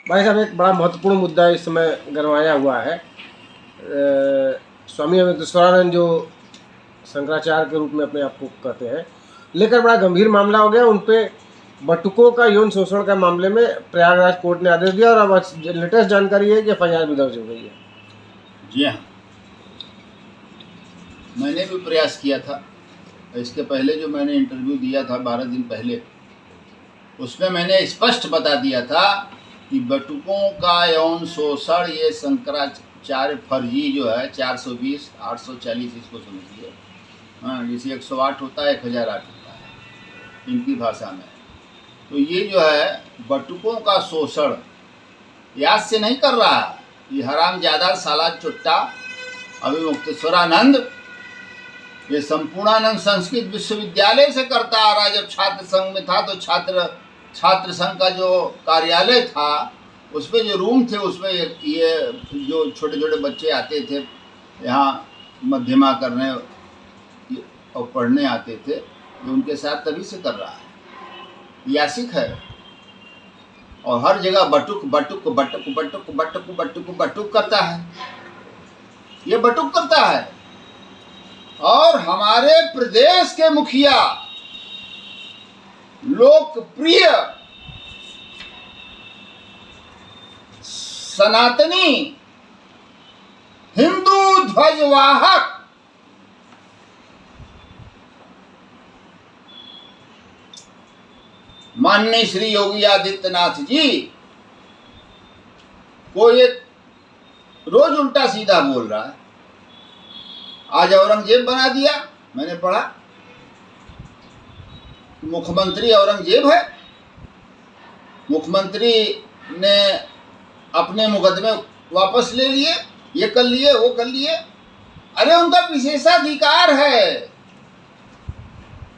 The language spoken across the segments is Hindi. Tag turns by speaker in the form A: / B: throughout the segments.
A: भाई साहब, एक बड़ा महत्वपूर्ण मुद्दा इस समय गरमाया हुआ है। स्वामी अवधेश्वरानंद जो शंकराचार्य के रूप में अपने आप को कहते हैं, लेकर बड़ा गंभीर मामला हो गया। उन पे बटुकों का यौन शोषण के मामले में प्रयागराज कोर्ट ने आदेश दिया और अब लेटेस्ट जानकारी है कि FIR भी दर्ज हो गई है।
B: जी हाँ, मैंने भी प्रयास किया था। इसके पहले जो मैंने इंटरव्यू दिया था 12 दिन पहले, उसमें मैंने स्पष्ट बता दिया था कि बटुकों का यौन शोषण ये शंकराचार्य फर्जी जो है 420, 840 इसको समझिए। हाँ, जैसे 108 होता है 1008 होता है इनकी भाषा में। तो ये जो है बटुकों का शोषण याद से नहीं कर रहा है, ये हरामजादा साला चुट्टा अभिमुक्तेश्वरानंद ये संपूर्णानंद संस्कृत विश्वविद्यालय से करता आ रहा। जब छात्र संघ में था तो छात्र संघ का जो कार्यालय था उसमें जो रूम थे उसमें ये जो छोटे छोटे बच्चे आते थे यहाँ मध्यमा करने और पढ़ने आते थे, ये उनके साथ तभी से कर रहा है। यासिक है और हर जगह बटुक बटुक बटुक बटुक बटुक बटुक बटुक करता है, ये बटुक करता है। और हमारे प्रदेश के मुखिया लोकप्रिय सनातनी हिंदू ध्वजवाहक माननीय श्री योगी आदित्यनाथ जी को ये रोज उल्टा सीधा बोल रहा है। आज औरंगजेब बना दिया, मैंने पढ़ा। मुख्यमंत्री औरंगजेब है, मुख्यमंत्री ने अपने मुकदमे वापस ले लिए, ये कर लिए वो कर लिए। अरे उनका विशेषाधिकार है,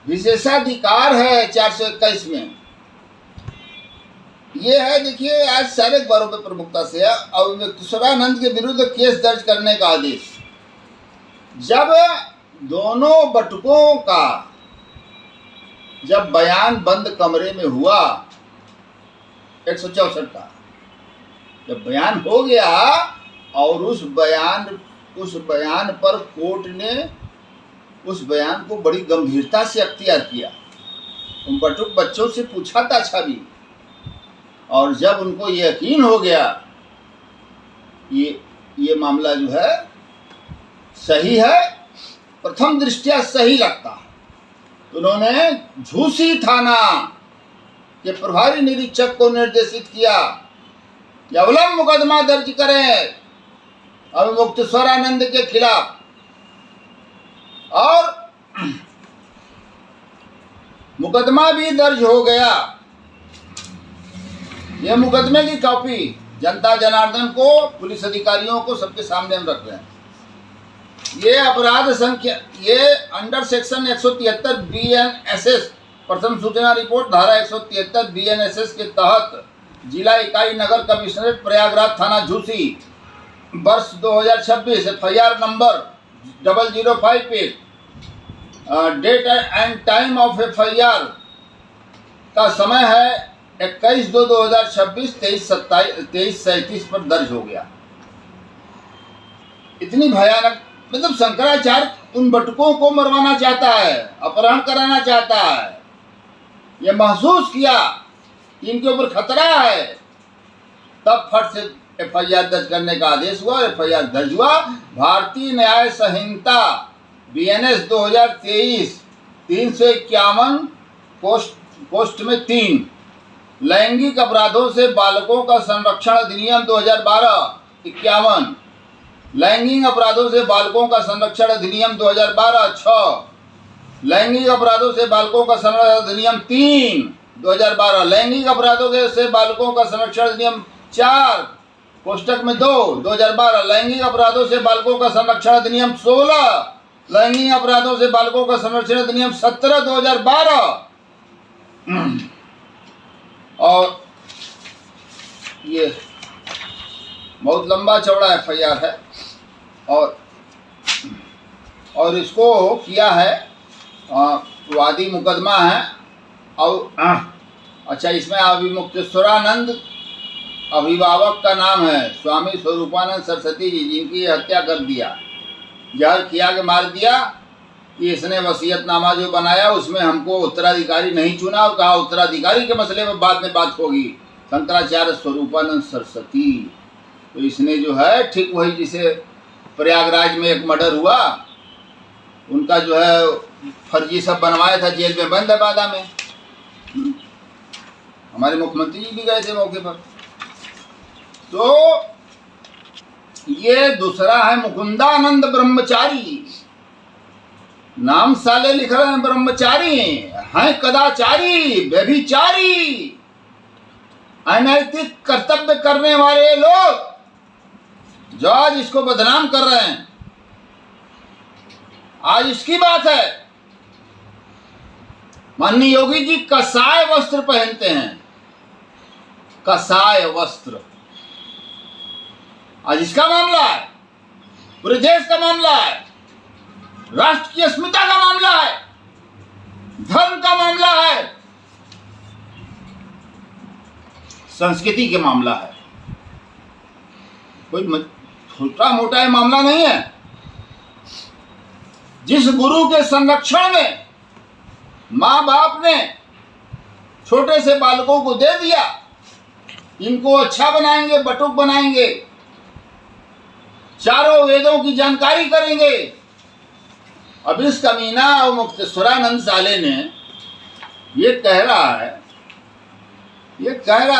B: विशेषाधिकार है 421 में। ये है, देखिए आज सारे अखबारों पर प्रमुखता से अवधेश्वरानंद के विरुद्ध केस दर्ज करने का आदेश। जब दोनों बटुकों का जब बयान बंद कमरे में हुआ 164 का जब बयान हो गया और उस बयान पर कोर्ट ने उस बयान को बड़ी गंभीरता से अख्तियार किया। उन बटुक बच्चों से पूछा था छवि, और जब उनको ये यकीन हो गया ये मामला जो है सही है, प्रथम दृष्टया सही लगता है, तो उन्होंने झूसी थाना के प्रभारी निरीक्षक को निर्देशित किया कि अविलंब मुकदमा दर्ज करें अभिमुक्तेश्वरानंद के खिलाफ। और मुकदमा भी दर्ज हो गया। यह मुकदमे की कॉपी जनता जनार्दन को, पुलिस अधिकारियों को, सबके सामने हम रख रहे हैं। ये अपराध संख्या, ये अंडर सेक्शन 173 BNSS प्रथम सूचना रिपोर्ट धारा 173 BNSS के तहत जिला इकाई नगर कमिश्नरेट प्रयागराज थाना झूसी वर्ष 2026 FIR नंबर 005 पे date and time of FIR का समय है 21/2/2026 23:37 पर दर्ज हो गया। इतनी भयानक, मतलब शंकराचार्य उन बटुकों को मरवाना चाहता है, अपहरण कराना चाहता है। यह महसूस किया कि इनके ऊपर खतरा है, तब फट से FIR दर्ज करने का आदेश हुआ। FIR दर्ज हुआ। भारतीय न्याय संहिता BNS 2023 351 पोस्ट में 3 लैंगिक अपराधों से बालकों का संरक्षण अधिनियम 2012 51 लैंगिक अपराधों से बालकों का संरक्षण अधिनियम 2012 6 लैंगिक अपराधों से बालकों का संरक्षण अधिनियम 3 2012 लैंगिक अपराधों से बालकों का संरक्षण अधिनियम 4 कोष्टक में 2 2012 लैंगिक अपराधों से बालकों का संरक्षण अधिनियम 16 लैंगिक अपराधों से बालकों का संरक्षण अधिनियम 17 2012। और ये बहुत लंबा चौड़ा FIR है और इसको किया है वादी मुकदमा है। और अच्छा, इसमें अभिमुक्तेश्वरानंद अभिभावक का नाम है स्वामी स्वरूपानंद सरस्वती जी, जिनकी हत्या कर दिया, जहर खिया के मार दिया। कि इसने वसीयतनामा जो बनाया उसमें हमको उत्तराधिकारी नहीं चुना और कहा उत्तराधिकारी के मसले में बाद में बात होगी। शंकराचार्य स्वरूपानंद सरस्वती, तो इसने जो है ठीक वही जिसे प्रयागराज में एक मर्डर हुआ, उनका जो है फर्जी सब बनवाया था, जेल में बंद है बादा में। हमारे मुख्यमंत्री जी भी गए थे मौके पर। तो ये दूसरा है मुकुंदानंद ब्रह्मचारी, नाम साले लिख रहे हैं ब्रह्मचारी हैं, कदाचारी, व्यभिचारी, अनैतिक कर्तव्य करने वाले लोग जो आज इसको बदनाम कर रहे हैं। आज इसकी बात है। माननीय योगी जी कसाय वस्त्र पहनते हैं, कसाय वस्त्र। आज इसका मामला है, पूरे देश का मामला है, राष्ट्र की अस्मिता का मामला है, धर्म का मामला है, संस्कृति के मामला है। कोई छोटा मोटा ये मामला नहीं है। जिस गुरु के संरक्षण में माँ बाप ने छोटे से बालकों को दे दिया, इनको अच्छा बनाएंगे, बटुक बनाएंगे, चारों वेदों की जानकारी करेंगे। अब इस कमीना और मुक्तेश्वरानंद साले ने ये कह रहा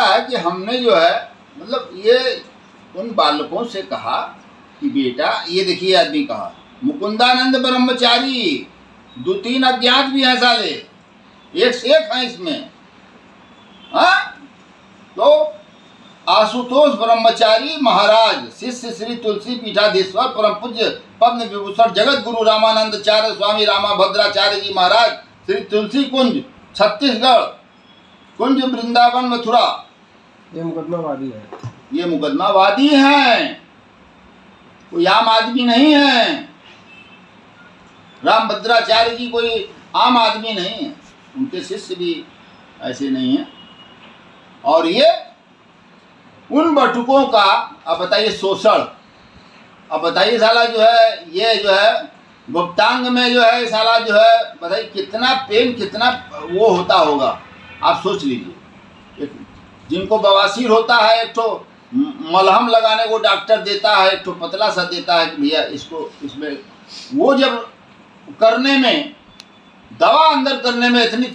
B: है कि हमने जो है मतलब ये उन बालकों से कहा कि बेटा ये देखिए, आदमी कहा मुकुंदानंद ब्रह्मचारी, 2-3 अज्ञात भी हैं साले, एक से एक हैं इसमें। हाँ, तो आशुतोष ब्रह्मचारी महाराज, शिष्य श्री तुलसी पीठाधीश्वर परम पूज्य पद्म विभूषण जगत गुरु रामानंदाचार्य स्वामी रामाभद्राचार्य जी महाराज, श्री तुलसी कुंज छत्तीसगढ़, कुंज वृंदावन मथुरा।
A: ये मुकदमावादी है,
B: ये मुकदमावादी हैं, कोई आम आदमी नहीं है। रामभद्राचार्य जी कोई आम आदमी नहीं है, उनके शिष्य भी ऐसे नहीं हैं। और ये उन बटुकों का अब बताइए शोषण, अब बताइए साला जो है ये जो है गुप्तांग में जो है साला जो है बताइए कितना पेन, कितना वो होता होगा। आप सोच लीजिए, जिनको बवासीर होता है एक तो मलहम लगाने को डॉक्टर देता है, एक तो पतला सा देता है कि भैया इसको इसमें, वो जब करने में दवा अंदर करने में इतनी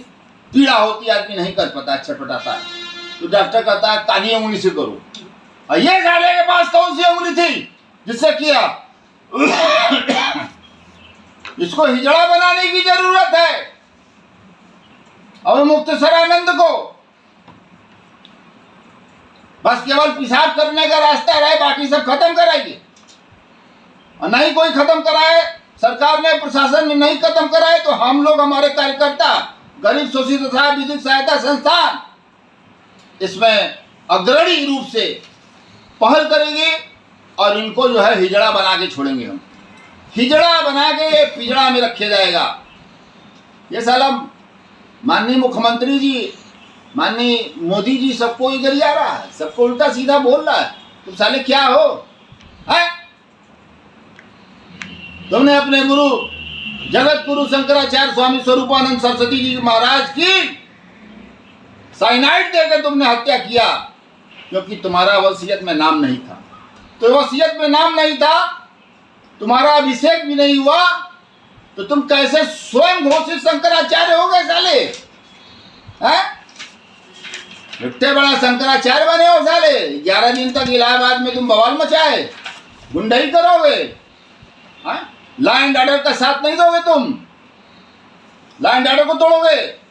B: पीड़ा होती है, आदमी नहीं कर पाता, छटपटाता है, तो डॉक्टर कहता है कानी उंगली से करो। और ये साले के पास कौन सी उंगली थी जिससे किया? इसको हिजड़ा बनाने की जरूरत है। और मुक्तेश्वरानंद को बस केवल पेशाब करने का रास्ता रहे, बाकी सब खत्म कराइए। और नहीं कोई खत्म कराए, सरकार ने, प्रशासन ने नहीं खत्म कराए, तो हम लोग, हमारे कार्यकर्ता, गरीब शोषित तथा विधिक सहायता संस्थान इसमें अग्रणी रूप से पहल करेंगे और इनको जो है हिजड़ा बना के छोड़ेंगे। हम हिजड़ा बना के पिजड़ा में रखे जाएगा। ये साला माननीय मुख्यमंत्री जी, माननीय मोदी जी सबको ही गरिया रहा है, सबको उल्टा सीधा बोल रहा है। तुम साले क्या हो? है तुमने अपने गुरु जगत गुरु शंकराचार्य स्वामी स्वरूपानंद सरस्वती जी महाराज की साइनाइड देकर तुमने हत्या किया, क्योंकि तुम्हारा वसीयत में नाम नहीं था। तो वसीयत में नाम नहीं था, तुम्हारा अभिषेक भी नहीं हुआ, तो तुम कैसे स्वयं घोषित शंकराचार्य हो गए साले? हैं? इतने बड़ा शंकराचार्य बने हो साले। 11 दिन तक इलाहाबाद में तुम बवाल मचाए, गुंडाई करोगे, लॉ एंड ऑर्डर का साथ नहीं दोगे, तुम लॉ एंड ऑर्डर को तोड़ोगे।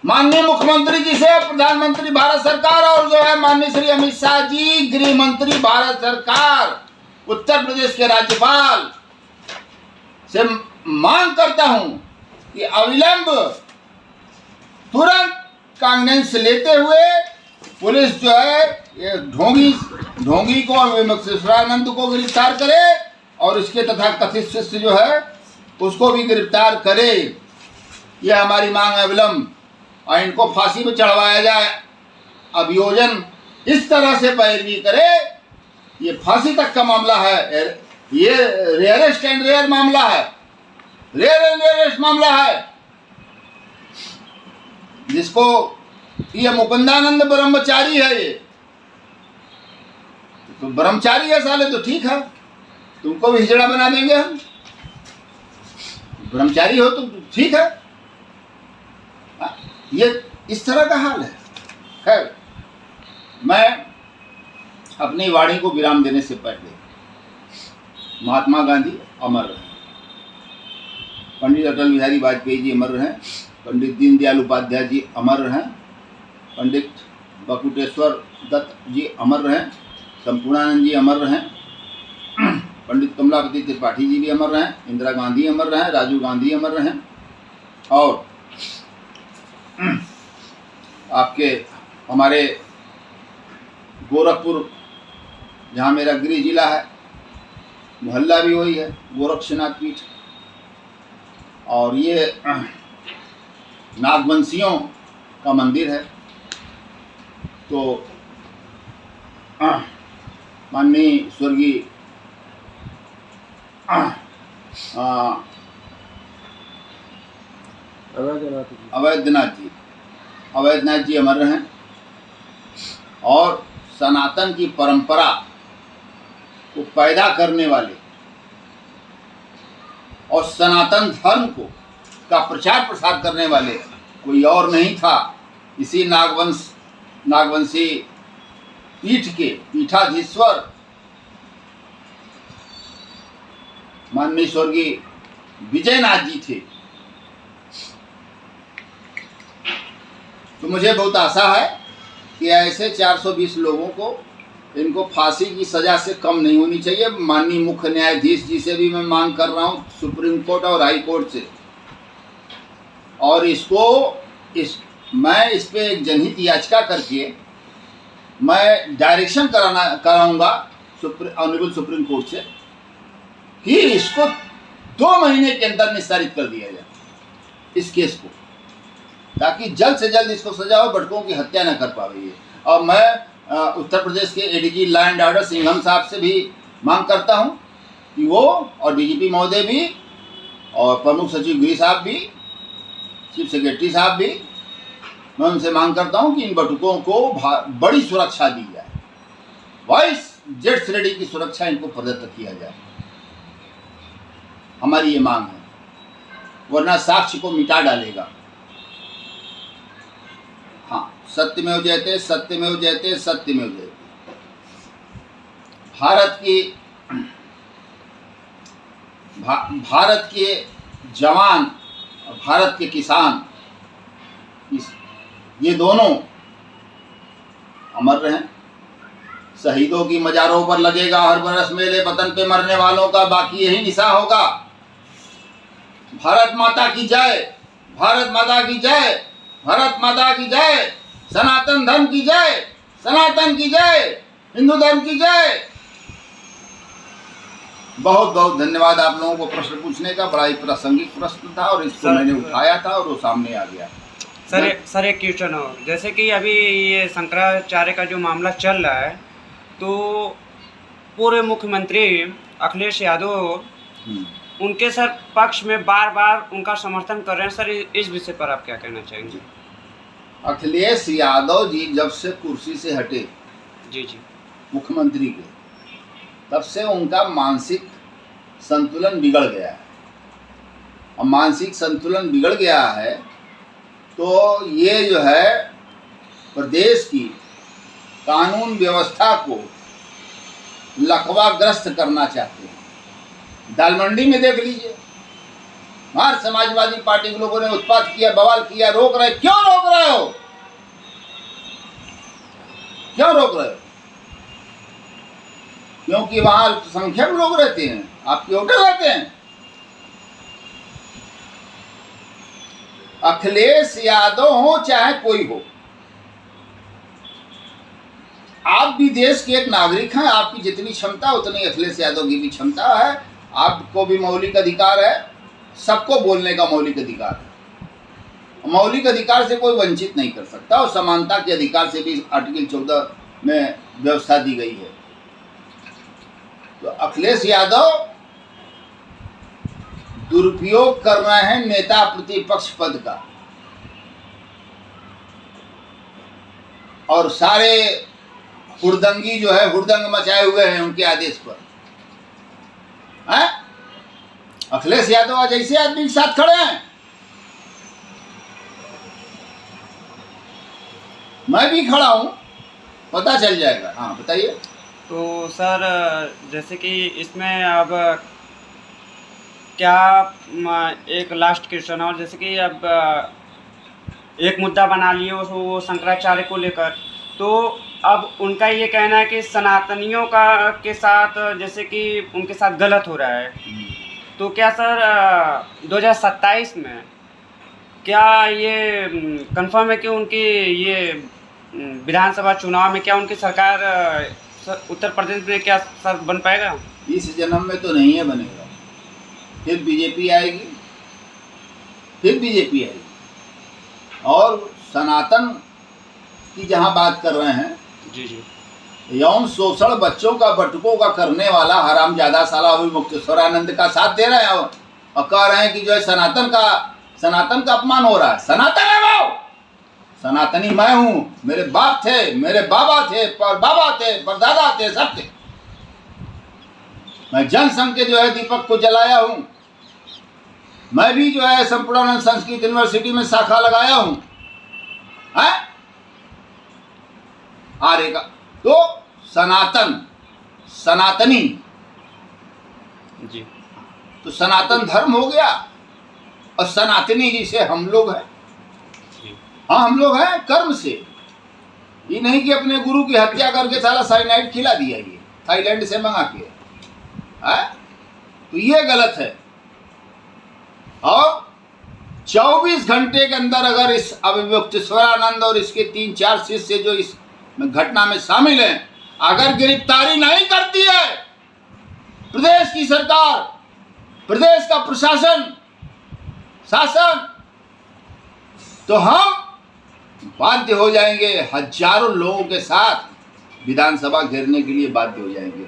B: माननीय मुख्यमंत्री जी से प्रधानमंत्री भारत सरकार और जो है माननीय श्री अमित शाह जी गृह मंत्री भारत सरकार, उत्तर प्रदेश के राज्यपाल से मांग करता हूं कि अविलंब तुरंत कांग्रेस लेते हुए पुलिस जो है ये ढोंगी को और मुक्तेश्वरानंद को गिरफ्तार करे और इसके तथा कथित शिष्य जो है उसको भी गिरफ्तार करे। ये हमारी मांग है अविलंब, और इनको फांसी पर चढ़वाया जाए। अभियोजन इस तरह से पैरवी करे, ये फांसी तक का मामला है। ये रेयरेस्ट एंड रेयर मामला है, रेयर एंड रेयरेस्ट मामला है, जिसको ये मुकुंदानंद ब्रह्मचारी है। ये तो ब्रह्मचारी है साले, तो ठीक है, तुमको भी हिजड़ा बना देंगे हम। ब्रह्मचारी हो तो ठीक है। ये इस तरह का हाल है। खैर, मैं अपनी वाणी को विराम देने से पहले महात्मा गांधी अमर रहे, पंडित अटल बिहारी वाजपेयी जी अमर रहें, पंडित दीनदयाल उपाध्याय जी अमर रहें, पंडित बकुटेश्वर दत्त जी अमर रहें, संपूर्णानंद जी अमर रहें, पंडित कमलापति त्रिपाठी जी भी अमर रहें, इंदिरा गांधी अमर रहें, राजीव गांधी अमर रहें, और आपके हमारे गोरखपुर, जहाँ मेरा गृह जिला है, मोहल्ला भी वही है, गोरक्षनाथ पीठ। और ये नागवंशियों का मंदिर है। तो माननीय स्वर्गीय अवैधनाथ जी अमर रहें, और सनातन की परंपरा को पैदा करने वाले और सनातन धर्म को का प्रचार प्रसार करने वाले कोई और नहीं था। इसी नागवंशी पीठ के पीठाधीश्वर माननीय स्वर्गीय विजयनाथ जी थे। तो मुझे बहुत आशा है कि ऐसे 420 लोगों को, इनको फांसी की सज़ा से कम नहीं होनी चाहिए। माननीय मुख्य न्यायाधीश जी से भी मैं मांग कर रहा हूँ, सुप्रीम कोर्ट और हाई कोर्ट से, और मैं इस पे एक जनहित याचिका करके मैं डायरेक्शन कराऊंगा ऑनरेबल सुप्रीम कोर्ट से कि इसको 2 महीने के अंदर निस्तारित कर दिया जाए इस केस को, ताकि जल्द से जल्द इसको सजा हो, भटकों की हत्या न कर पावे ये। और मैं उत्तर प्रदेश के ADG law and order Singham साहब से भी मांग करता हूं कि वो, और डीजीपी महोदय भी, और प्रमुख सचिव गृह साहब भी, चीफ सेक्रेटरी साहब भी, मैं उनसे मांग करता हूं कि इन बटुकों को बड़ी सुरक्षा दी जाए, वाइस जेट्स रेडी की सुरक्षा इनको प्रदत्त किया जाए। हमारी ये मांग है, वरना साक्ष्य को मिटा डालेगा। हाँ, सत्यमेव जयते, सत्यमेव जयते, सत्यमेव जयते। भारत के जवान और भारत के किसान, ये दोनों अमर रहें। शहीदों की मजारों पर लगेगा हर बरस मेले, वतन पे मरने वालों का बाकी यही निशा होगा। भारत माता की जय, भारत माता की जय, भारत माता की जय, सनातन धर्म की जय, सनातन की जय, हिंदू धर्म की जय। बहुत बहुत धन्यवाद आप लोगों को प्रश्न पूछने का। बड़ा ही प्रासंगिक प्रश्न था और इसको मैंने उठाया था और वो सामने आ गया।
C: सर एक क्वेश्चन हो, जैसे कि अभी ये शंकराचार्य का जो मामला चल रहा है, तो पूर्व मुख्यमंत्री अखिलेश यादव उनके सर पक्ष में बार बार उनका समर्थन कर रहे हैं। सर इस विषय पर आप क्या कहना चाहेंगे?
B: अखिलेश यादव जी जब से कुर्सी से हटे
C: जी
B: मुख्यमंत्री के, तब से उनका मानसिक संतुलन बिगड़ गया है। और मानसिक संतुलन बिगड़ गया है तो ये जो है प्रदेश की कानून व्यवस्था को लकवाग्रस्त करना चाहते हैं। दालमंडी में देख लीजिए, हमारे समाजवादी पार्टी के लोगों ने उत्पात किया, बवाल किया, रोक रहे। क्यों रोक रहे हो? क्यों रोक रहे हो? क्योंकि वहां अल्पसंख्यक लोग रहते हैं, आपके वोटर रहते हैं। अखिलेश यादव हो चाहे कोई हो, आप भी देश के एक नागरिक हैं। आपकी जितनी क्षमता उतनी अखिलेश यादव की भी क्षमता है। आपको भी मौलिक अधिकार है, सबको बोलने का मौलिक अधिकार है। मौलिक अधिकार से कोई वंचित नहीं कर सकता, और समानता के अधिकार से भी आर्टिकल 14 में व्यवस्था दी गई है। तो अखिलेश यादव दुरुपयोग कर रहे हैं नेता प्रतिपक्ष पद का, और सारे हुड़दंगी जो है हुड़दंग मचाए हुए हैं उनके आदेश पर। हैं? अखिलेश यादव आज ऐसे आदमी के साथ खड़े हैं। मैं भी खड़ा हूं, पता चल जाएगा। हाँ बताइए।
C: तो सर जैसे कि इसमें अब क्या एक लास्ट क्वेश्चन और, जैसे कि अब एक मुद्दा बना लिए वो शंकराचार्य को लेकर, तो अब उनका ये कहना है कि सनातनियों का के साथ जैसे कि उनके साथ गलत हो रहा है। तो क्या सर 2027 में क्या ये कंफर्म है कि उनकी ये विधानसभा चुनाव में क्या उनकी सरकार उत्तर प्रदेश में क्या सर बन पाएगा?
B: इस जन्म में तो नहीं है बनेगा, फिर बीजेपी आएगी, फिर बीजेपी आएगी। और सनातन की जहां बात कर रहे हैं,
C: जी जी,
B: यौन शोषण बच्चों का बटुकों का करने वाला हरामजादा साला अभिमुक्तेश्वरानंद का साथ दे रहे हैं और कह रहे हैं कि जो है सनातन का अपमान हो रहा है। सनातन है वो, सनातनी मैं हूं, मेरे बाप थे, मेरे बाबा थे, परबाबा थे, परदादा थे, सब थे। मैं जनसंघ के जो है दीपक को जलाया हूं। मैं भी जो है संपूर्णानंद संस्कृत यूनिवर्सिटी में शाखा लगाया हूं। है आर्य का। तो सनातन, सनातनी
C: जी,
B: तो सनातन धर्म हो गया, और सनातनी जिसे हम लोग हैं। हाँ हम लोग हैं कर्म से, ये नहीं कि अपने गुरु की हत्या करके साला साइनाइड खिला दिया ये थाईलैंड से मंगा के। है तो ये गलत है। और 24 घंटे के अंदर अगर इस अभिमुक्तेश्वरानंद और इसके 3-4 शिष्य जो इस घटना में शामिल हैं, अगर गिरफ्तारी नहीं करती है प्रदेश की सरकार, प्रदेश का प्रशासन, शासन, तो हम बाध्य हो जाएंगे, हजारों लोगों के साथ विधानसभा घेरने के लिए बाध्य हो जाएंगे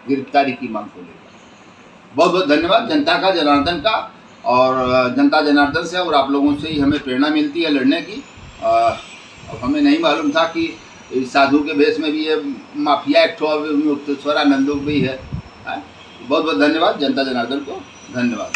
B: गिरफ्तारी की मांग को लेकर। बहुत बहुत धन्यवाद जनता का, जनार्दन का, और जनता जनार्दन से और आप लोगों से ही हमें प्रेरणा मिलती है लड़ने की। अब हमें नहीं मालूम था कि इस साधु के भेष में भी ये माफिया एक ठो अभिमुक्तेश्वरानंद भी है। बहुत बहुत धन्यवाद जनता जनार्दन को, धन्यवाद।